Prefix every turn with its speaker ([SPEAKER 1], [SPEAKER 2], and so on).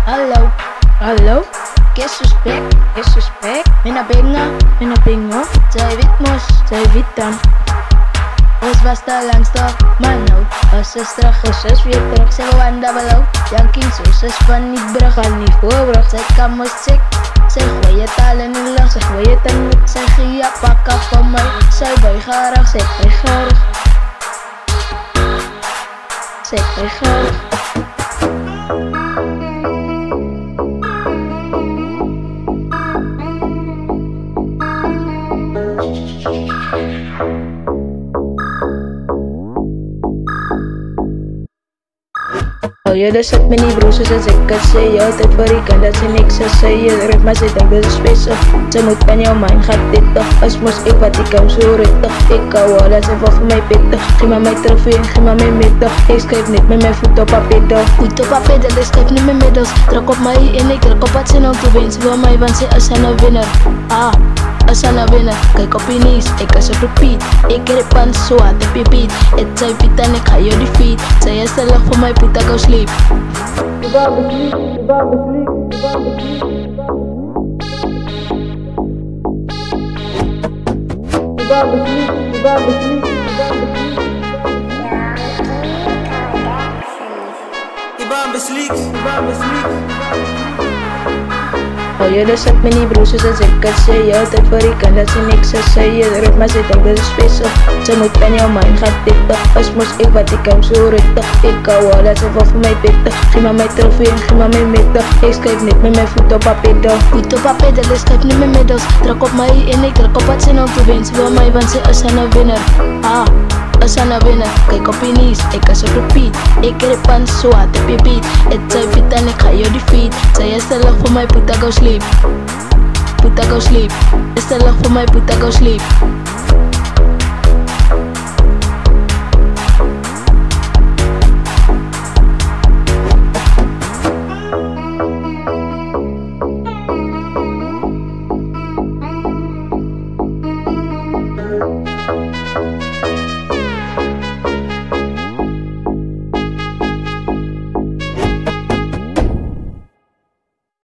[SPEAKER 1] Hallo, hallo, ¿qué suspect? ¿Qué suspect? Mina pinga, zij wit mos, zij wit dan. Ons was te langs toch, maar nou, als is terug, is weer terug. Zij wil aan de below, janking zo, is van niet brug, van niet voorbrug. Zij kan me sick, zij gooi het al in de lucht, zij gooi het in lucht. Zij gia pakken van mij, zij buigerig, zij buigerig. Zij buigerig. Oh ja, dat zet me niet broers, zoals ik kan zeggen. Altijd voor ik kan dat ze niks zou zeggen. Rug maar zit ik, dat is special. Ze moet van jouw man, gaat dit toch. Als moest ik wat ik kan zo toch. Ik hou wel, dat ze voor mij pitten. Geef maar mijn trofee en geef maar mijn middel. Ik schrijf niet met mijn voet op papier. Voet op papier, ik schrijf niet met middels. Druk op mij en ik druk op wat ze nou te winnen. Ze wil mij, want ze is een winnaar. Als aan een winnaar, kijk op je knees, ik als op repeat. Ik rip aan zo aan de pipiet. Het zei Piet en ik ga je defeat. Zij is te laag voor mij, Piet, go sleep. Je bent besleep, je bent besleep, je bent besleep. Je bent besleep, je bent besleep, je bent besleep. Je bent besleep, je bent besleep. Oh ja, dat zet me niet broers, zoals ik kan zeggen. Altijd voor ik kan dat ze niks zou zeggen. Rug maar zit ik, dat is special. Ze moet van jouw man, gaat dit toch. Als moest ik wat ik kan zo toch. Ik hou wel, dat ze voor mij pitten. Geef maar mijn trofee en geef maar mijn middel. Ik schrijf niet met mijn voet op papier. Voet op papier, ik schrijf niet met middels. Druk op mij en ik druk op wat ze nou te winnen. Ze wil mij, want ze is een winnaar. Als aan een winnaar, kijk op je knees, ik als op repeat. Ik rip aan zo aan de pipiet. Het zei Piet en ik ga je defeat. Zij is te laag voor mij, Piet, go sleep. Piet, go sleep. Is te laag voor mij, Piet, go sleep.